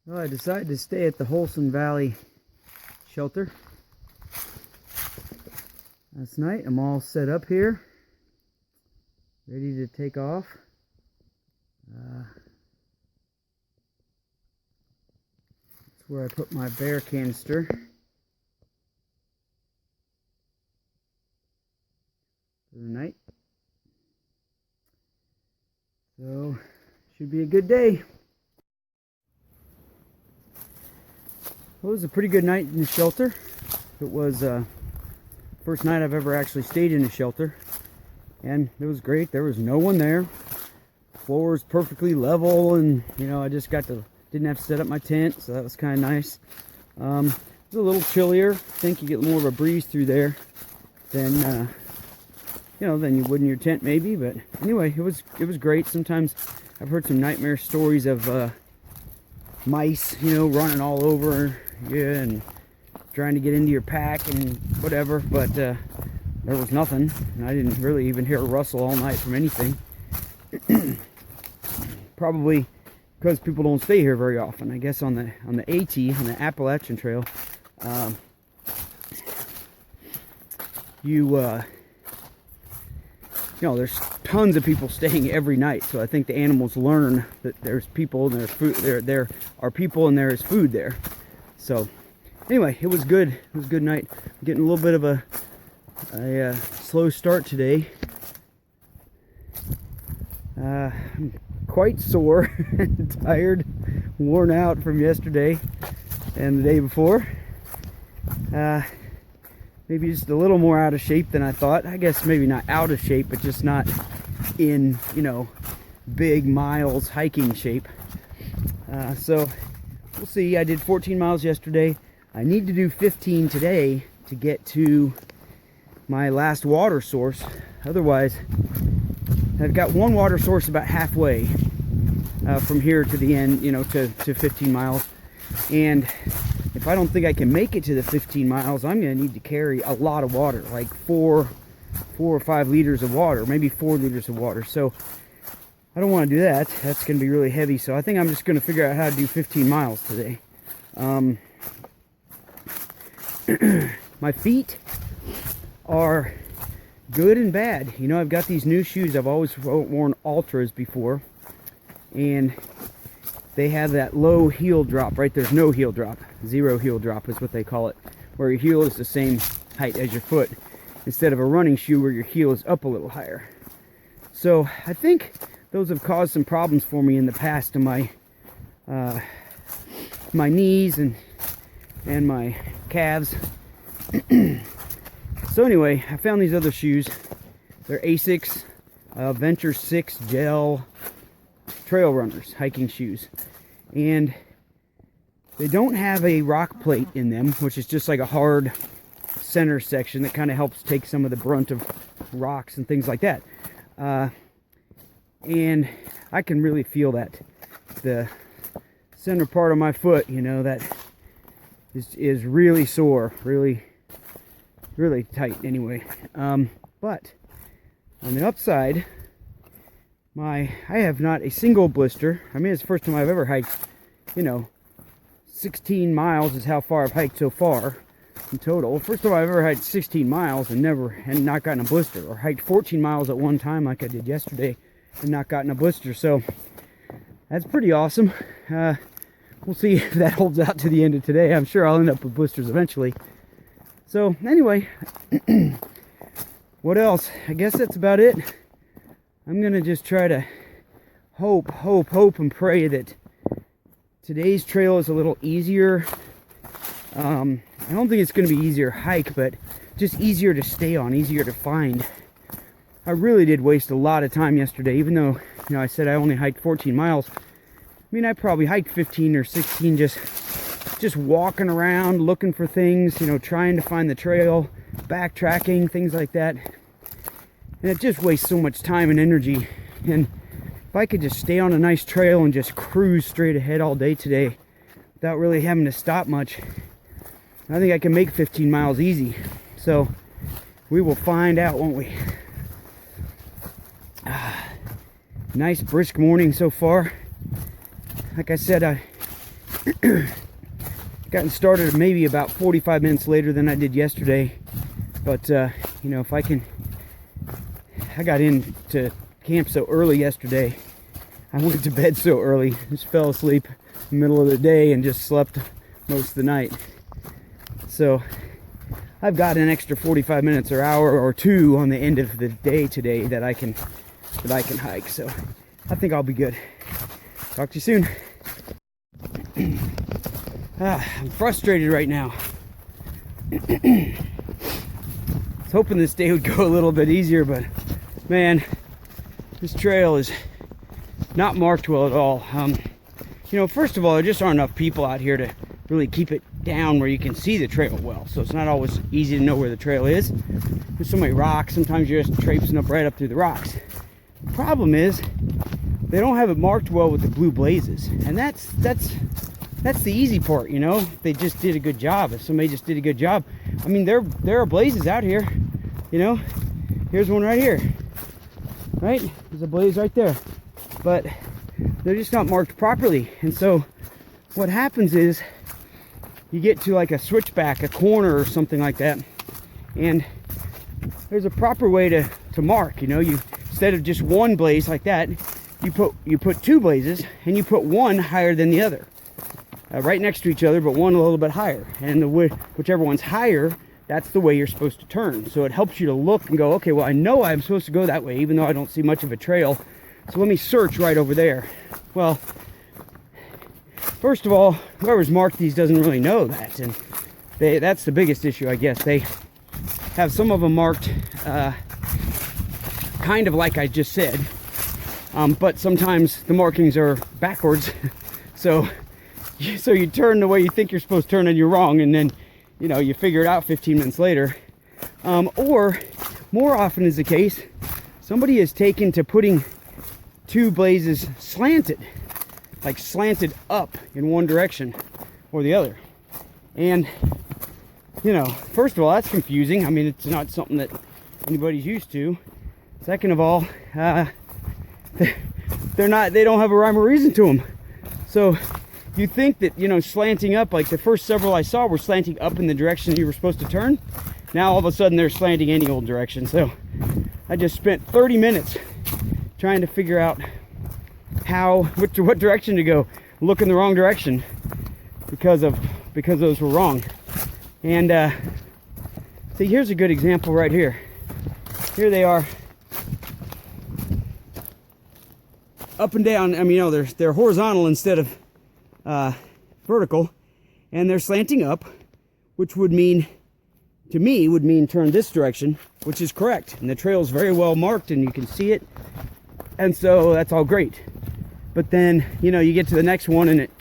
Well, I decided to stay at the Holson Valley shelter last night. I'm all set up here, ready to take off. That's where I put my bear canister. For the night. So, should be a good day. Well, it was a pretty good night in the shelter. It was first night I've ever actually stayed in a shelter, and it was great. There was no one there. The floor was perfectly level, and I just didn't have to set up my tent, so that was kind of nice. It was a little chillier. I think you get more of a breeze through there than than you would in your tent maybe. But anyway, it was great. Sometimes I've heard some nightmare stories of mice, running all over you and trying to get into your pack and whatever, but there was nothing, and I didn't really even hear a rustle all night from anything. Probably because people don't stay here very often. I guess on the AT, on the Appalachian Trail, there's tons of people staying every night, so I think the animals learn that there's people and there's food. There are people and there is food there. So anyway, it was good. It was a good night. I'm getting a little bit of a slow start today. I'm quite sore, tired, worn out from yesterday and the day before. Maybe just a little more out of shape than I thought. I guess maybe not out of shape, but just not in, big miles hiking shape. So we'll see. I did 14 miles yesterday. I need to do 15 today to get to my last water source. Otherwise, I've got one water source about halfway from here to the end, to 15 miles. And if I don't think I can make it to the 15 miles, I'm going to need to carry a lot of water, like 4 or 5 liters of water, maybe 4 liters of water. So I don't want to do that. That's going to be really heavy. So I think I'm just going to figure out how to do 15 miles today. My feet are good and bad. I've got these new shoes. I've always worn Ultras before, and they have that low heel drop, right? There's no heel drop. Zero heel drop is what they call it, where your heel is the same height as your foot, instead of a running shoe where your heel is up a little higher. So I think those have caused some problems for me in the past to my knees and my calves. So anyway, I found these other shoes. They're Asics Venture 6 Gel Trail Runners hiking shoes, and they don't have a rock plate in them, which is just like a hard center section that kind of helps take some of the brunt of rocks and things like that. And I can really feel that the center part of my foot, that is really sore, really tight anyway. But on the upside, I have not a single blister. I mean, it's the first time I've ever hiked, 16 miles is how far I've hiked so far in total. First time I've ever hiked 16 miles and not gotten a blister, or hiked 14 miles at one time like I did yesterday and not gotten a blister. So that's pretty awesome. We'll see if that holds out to the end of today. I'm sure I'll end up with blisters eventually. So anyway, what else? I guess that's about it. I'm gonna just try to hope and pray that today's trail is a little easier. I don't think it's gonna be easier hike, but just easier to stay on, easier to find. I really did waste a lot of time yesterday, even though I said I only hiked 14 miles. I mean, I probably hiked 15 or 16 just walking around looking for things, trying to find the trail, backtracking, things like that. And it just wastes so much time and energy. And if I could just stay on a nice trail and just cruise straight ahead all day today without really having to stop much, I think I can make 15 miles easy. So we will find out, won't we? Nice brisk morning so far. Like I said, Gotten started maybe about 45 minutes later than I did yesterday. But, you know, if I can... I got into camp so early yesterday. I went to bed so early. Just fell asleep in the middle of the day and just slept most of the night. So I've got an extra 45 minutes or hour or two on the end of the day today that I can hike. So I think I'll be good. Talk to you soon. I'm frustrated right now. I was hoping this day would go a little bit easier, but man, this trail is not marked well at all. You know, first of all, there just aren't enough people out here to really keep it down where you can see the trail well. So it's not always easy to know where the trail is. There's so many rocks. Sometimes you're just traipsing up right up through the rocks. The problem is they don't have it marked well with the blue blazes, and that's the easy part. You know, they just did a good job. If somebody just did a good job, I mean, there are blazes out here. You know, here's one right here. Right, there's a blaze right there, but they're just not marked properly. And so what happens is you get to like a switchback, a corner or something like that, and there's a proper way to mark. You know, you instead of just one blaze like that, you put two blazes, and you put one higher than the other, right next to each other, but one a little bit higher. And whichever one's higher, that's the way you're supposed to turn. So it helps you to look and go, okay, well, I know I'm supposed to go that way, even though I don't see much of a trail. So let me search right over there. Well, first of all, whoever's marked these doesn't really know that. And that's the biggest issue, I guess. They have some of them marked kind of like I just said. But sometimes the markings are backwards. So you turn the way you think you're supposed to turn and you're wrong. And then, you know, you figure it out 15 minutes later. Or more often is the case, somebody is taken to putting two blazes slanted, like slanted up in one direction or the other. And, you know, first of all, that's confusing. I mean, it's not something that anybody's used to. Second of all, they don't have a rhyme or reason to them. So you think that, you know, slanting up, like the first several I saw were slanting up in the direction you were supposed to turn. Now all of a sudden they're slanting any old direction. So I just spent 30 minutes trying to figure out what direction to go. Look in the wrong direction because those were wrong. And see, here's a good example right here. Here they are, up and down. I mean, you know, they're horizontal instead of vertical, and they're slanting up, which would mean, to me, would mean turn this direction, which is correct. And the trail is very well marked and you can see it. And so that's all great. But then, you know, you get to the next one and it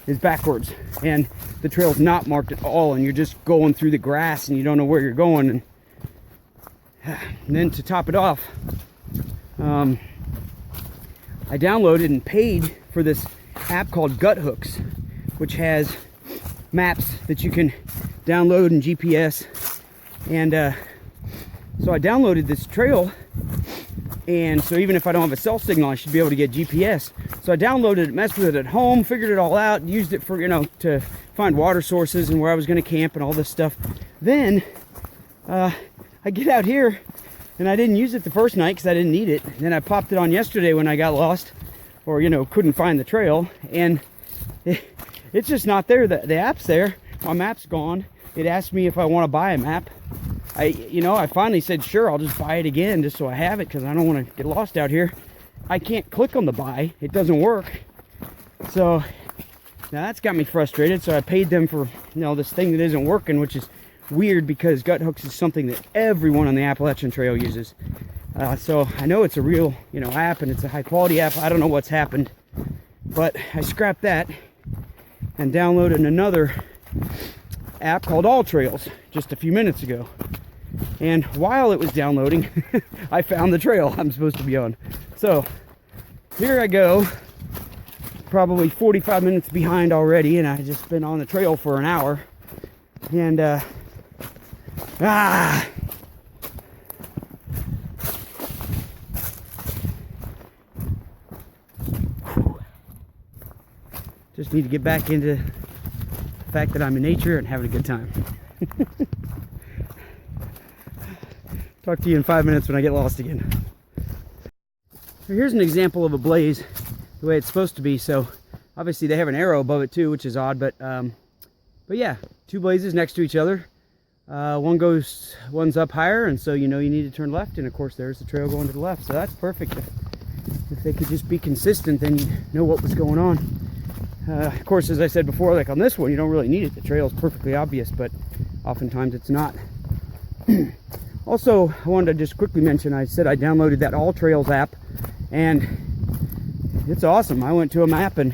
is backwards and the trail's not marked at all, and you're just going through the grass and you don't know where you're going. And then to top it off, I downloaded and paid for this app called Gut Hooks, which has maps that you can download and GPS. And so I downloaded this trail, and so even if I don't have a cell signal, I should be able to get GPS. So I downloaded it, messed with it at home, figured it all out, used it for, you know, to find water sources and where I was going to camp and all this stuff. Then I get out here, and I didn't use it the first night because I didn't need it. Then I popped it on yesterday when I got lost, or, you know, couldn't find the trail, and it's just not there. The app's there. My map's gone. It asked me if I want to buy a map. I finally said, sure, I'll just buy it again just so I have it, because I don't want to get lost out here. I can't click on the buy. It doesn't work. So now that's got me frustrated. So I paid them for, you know, this thing that isn't working, which is weird because Gut Hooks is something that everyone on the Appalachian Trail uses. So I know it's a real, you know, app, and it's a high quality app. I don't know what's happened, but I scrapped that and downloaded another app called All Trails just a few minutes ago. And while it was downloading, I found the trail I'm supposed to be on. So here I go, probably 45 minutes behind already, and I just been on the trail for an hour. And just need to get back into the fact that I'm in nature and having a good time. Talk to you in 5 minutes when I get lost again. Here's an example of a blaze the way it's supposed to be. So obviously they have an arrow above it too, which is odd, but yeah, two blazes next to each other. One's up higher, and so you know you need to turn left, and of course there's the trail going to the left. So that's perfect. If they could just be consistent, then you know what was going on. Of course, as I said before, like on this one, you don't really need it. The trail is perfectly obvious, but oftentimes it's not. Also, I wanted to just quickly mention, I said I downloaded that All Trails app, and it's awesome. I went to a map and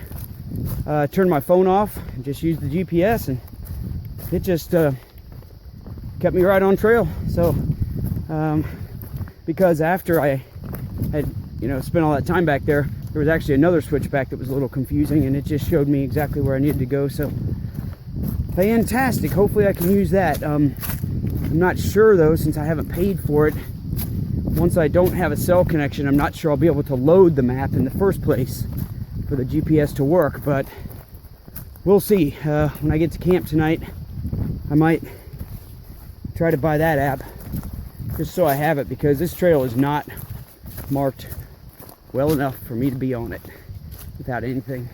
turned my phone off and just used the GPS, and it just kept me right on trail. So because after I had spent all that time back there was actually another switchback that was a little confusing, and it just showed me exactly where I needed to go. So fantastic. Hopefully I can use that. I'm not sure though, since I haven't paid for it. Once I don't have a cell connection, I'm not sure I'll be able to load the map in the first place for the GPS to work, but we'll see. When I get to camp tonight, I might try to buy that app just so I have it, because this trail is not marked well enough for me to be on it without anything.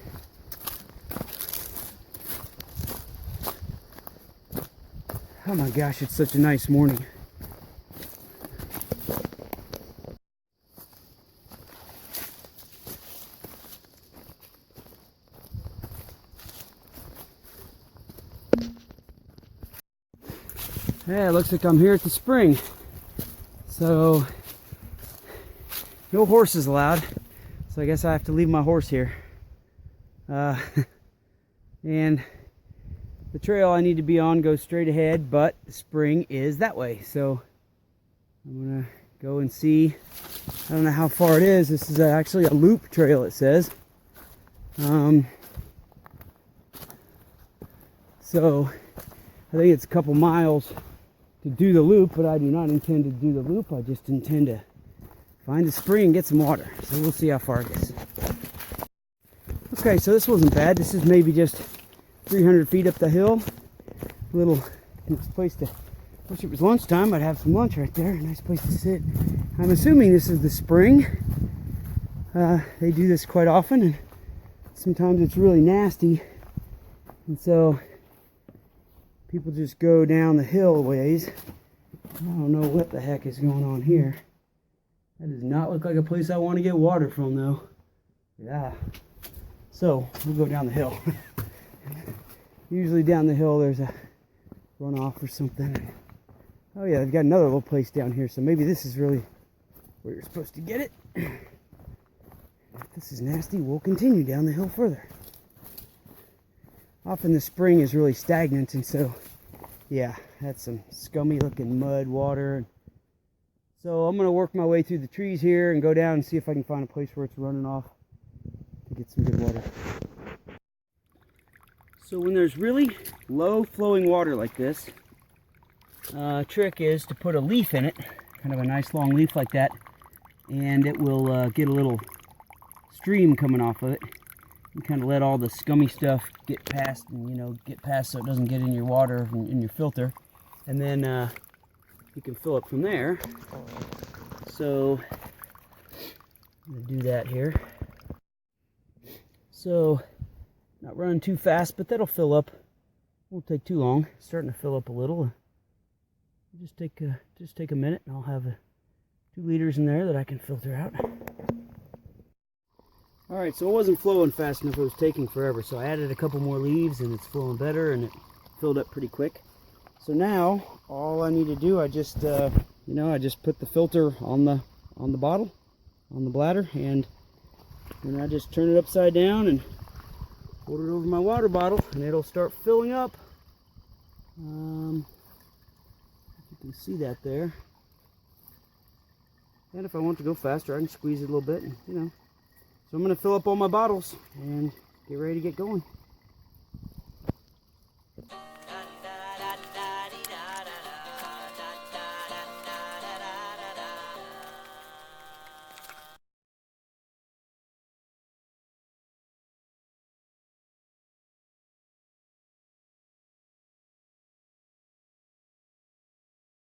Oh my gosh, it's such a nice morning. Yeah, it looks like I'm here at the spring. So, no horses allowed. So I guess I have to leave my horse here. And the trail I need to be on goes straight ahead, but the spring is that way. So I'm gonna go and see. I don't know how far it is. This is actually a loop trail, it says. So I think it's a couple miles to do the loop, but I do not intend to do the loop. I just intend to find the spring and get some water. So we'll see how far it is. Okay, so this wasn't bad. This is maybe just 300 feet up the hill. A little nice place to, wish it was lunchtime, I'd have some lunch right there. Nice place to sit. I'm assuming this is the spring. They do this quite often, and sometimes it's really nasty. And so people just go down the hill ways. I don't know what the heck is going on here. That does not look like a place I want to get water from, though. Yeah. So we'll go down the hill. Usually down the hill there's a runoff or something. Oh yeah, they've got another little place down here, so maybe this is really where you're supposed to get it. If this is nasty, we'll continue down the hill further. Often the spring is really stagnant, and so yeah, that's some scummy looking mud water. So I'm going to work my way through the trees here and go down and see if I can find a place where it's running off to get some good water. So when there's really low flowing water like this, trick is to put a leaf in it, kind of a nice long leaf like that, and it will get a little stream coming off of it, and kind of let all the scummy stuff get past, and get past so it doesn't get in your water, in your filter, and then you can fill it from there. So I'm going to do that here. So not running too fast, but that'll fill up. Won't take too long. It's starting to fill up a little. Just take a minute, and I'll have 2 liters in there that I can filter out. All right, so it wasn't flowing fast enough. It was taking forever. So I added a couple more leaves, and it's flowing better, and it filled up pretty quick. So now all I need to do, I just put the filter on the bottle, on the bladder, and then I just turn it upside down and hold it over my water bottle, and it'll start filling up. You can see that there. And if I want to go faster, I can squeeze it a little bit, and, So I'm going to fill up all my bottles and get ready to get going.